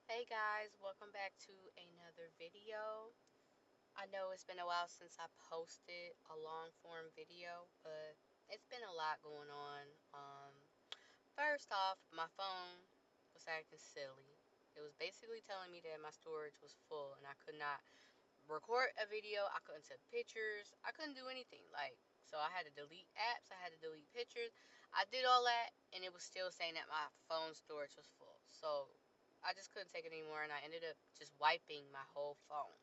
Hey guys, welcome back to another video. I know it's been a while since I posted a long form video, but it's been a lot going on. First off, my phone was acting silly. It was basically telling me that my storage was full and I could not record a video, I couldn't take pictures, I couldn't do anything. So I had to delete apps, I had to delete pictures. I did all that and it was still saying that my phone storage was full. So I just couldn't take it anymore and I ended up just wiping my whole phone.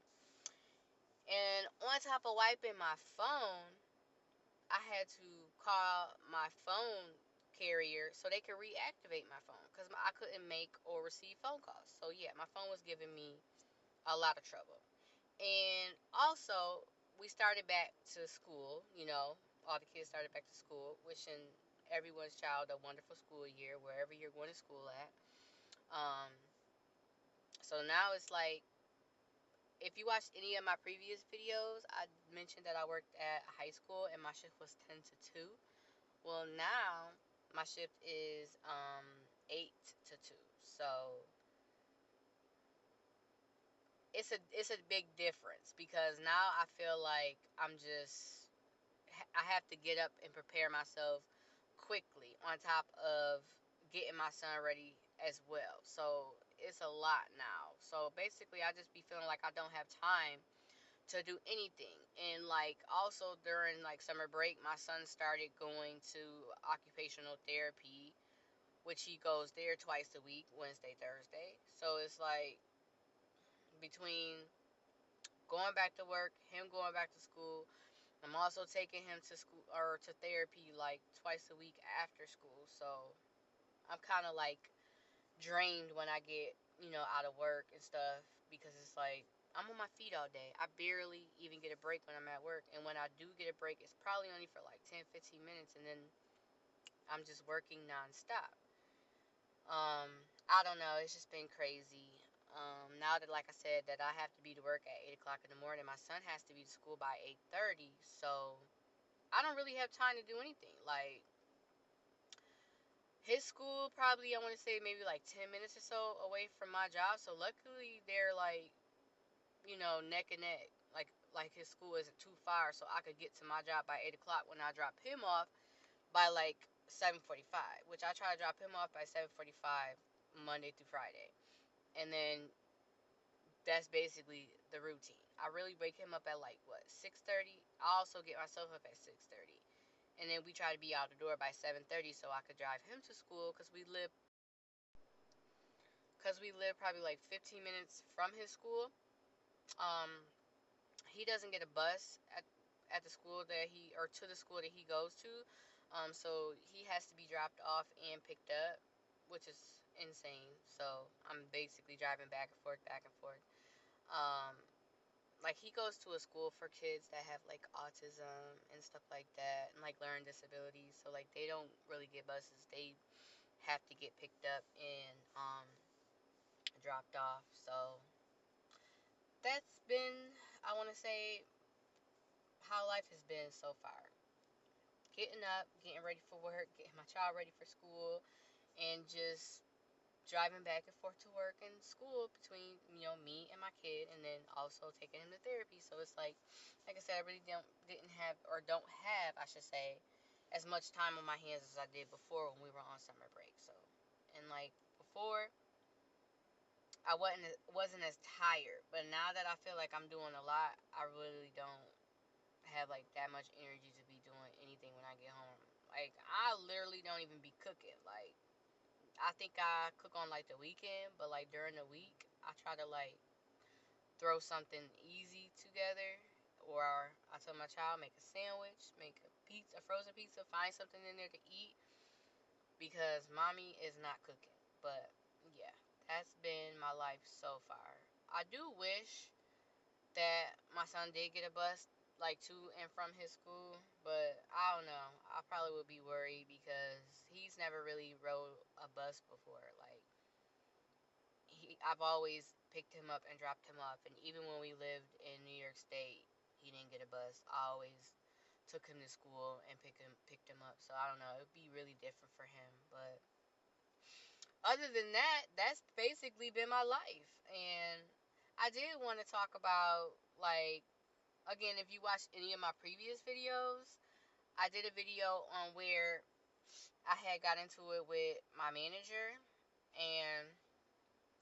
And on top of wiping my phone, I had to call my phone carrier so they could reactivate my phone because I couldn't make or receive phone calls. So yeah, my phone was giving me a lot of trouble. And also, we started back to school, all the kids started back to school, wishing everyone's child a wonderful school year wherever you're going to school at. Um, so now it's like, if you watched any of my previous videos, I mentioned that I worked at a high school and my shift was 10 to 2. Well, now my shift is 8 to 2. So it's a big difference because now I feel like I have to get up and prepare myself quickly on top of getting my son ready as well. So it's a lot now. So basically, I just be feeling like I don't have time to do anything. And like also during like summer break, my son started going to occupational therapy, which he goes there twice a week, Wednesday, Thursday. So it's like between going back to work, him going back to school, I'm also taking him to school or to therapy like twice a week after school. So I'm kind of like drained when I get, out of work and stuff because it's like I'm on my feet all day. I barely even get a break when I'm at work. And when I do get a break, it's probably only for like 10, 15 minutes. And then I'm just working nonstop. I don't know. It's just been crazy. Now that, like I said, that I have to be to work at 8 o'clock in the morning, my son has to be to school by 8:30. So I don't really have time to do anything. Like, his school probably, I want to say, maybe like 10 minutes or so away from my job. So luckily, they're like, neck and neck. Like his school isn't too far, so I could get to my job by 8 o'clock when I drop him off by like 7:45, which I try to drop him off by 7:45 Monday through Friday. And then that's basically the routine. I really wake him up at like what 6:30. I also get myself up at 6:30. And then we try to be out the door by 7:30 so I could drive him to school cuz we live probably like 15 minutes from his school. Um he doesn't get a bus at the school that he or to the school that he goes to. So he has to be dropped off and picked up, which is insane. So I'm basically driving back and forth, back and forth. Um, like he goes to a school for kids that have like autism and stuff like that, and like learning disabilities. So like they don't really get buses; they have to get picked up and dropped off. So that's been, I want to say, how life has been so far. Getting up, getting ready for work, getting my child ready for school, and just driving back and forth to work and school between me and my kid, and then also taking him to therapy. So it's like I said, I really didn't have or don't have, I should say, as much time on my hands as I did before when we were on summer break. So, and like before, I wasn't as tired, but now that I feel like I'm doing a lot, I really don't have like that much energy to be doing anything when I get home. Like I literally don't even be cooking. Like I think I cook on like the weekend, but like during the week, I try to like throw something easy together. Or I tell my child make a sandwich, make a pizza, a frozen pizza, find something in there to eat because mommy is not cooking. But yeah, that's been my life so far. I do wish that my son did get a bus like to and from his school, but I don't know. I probably would be worried because he's never really rode a bus before. Like I've always picked him up and dropped him off, and even when we lived in New York State, he didn't get a bus. I always took him to school and picked him up. So I don't know. It'd be really different for him, but other than that, that's basically been my life. And I did want to talk about, like, again, if you watched any of my previous videos, I did a video on where I had got into it with my manager, and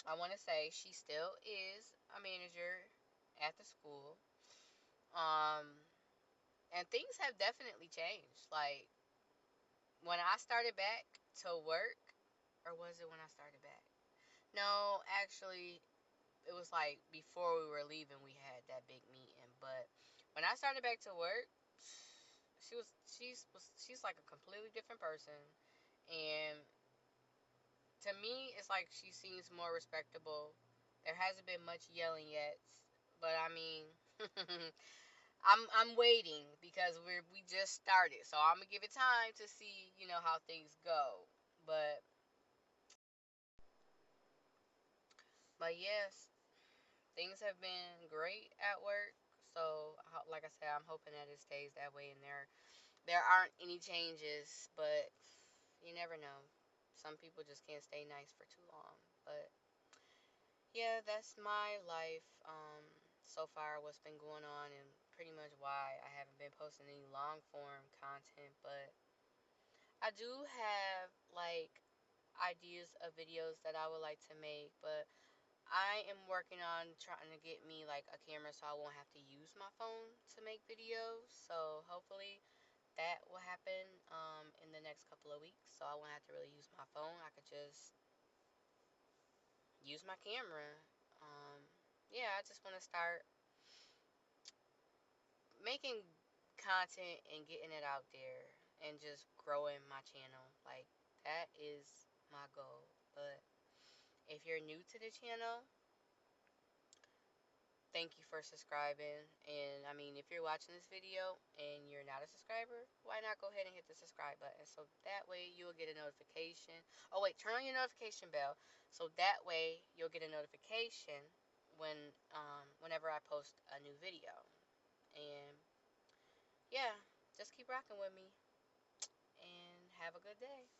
I want to say she still is a manager at the school. Um, and things have definitely changed. Like, when I started back to work, or was it when I started back? No, actually, it was like before we were leaving, we had that big meeting. But when I started back to work, she's like a completely different person, and to me, it's like she seems more respectable. There hasn't been much yelling yet, but I mean, I'm waiting because we just started, so I'm gonna give it time to see how things go. But yes, things have been great at work. So like I said, I'm hoping that it stays that way, and there aren't any changes. But you never know. Some people just can't stay nice for too long. But yeah, that's my life so far, what's been going on, and pretty much why I haven't been posting any long form content. But I do have like ideas of videos that I would like to make, but I am working on trying to get me like a camera so I won't have to use my phone to make videos. So hopefully that will happen in the next couple of weeks. So I won't have to really use my phone. I could just use my camera. Um, yeah, I just want to start making content and getting it out there and just growing my channel. Like, that is my goal. But if you're new to the channel, thank you for subscribing. And I mean, if you're watching this video and you're not a subscriber, why not go ahead and hit the subscribe button? So that way you'll get a notification. Oh wait, turn on your notification bell. So that way you'll get a notification whenever I post a new video. And yeah, just keep rocking with me and have a good day.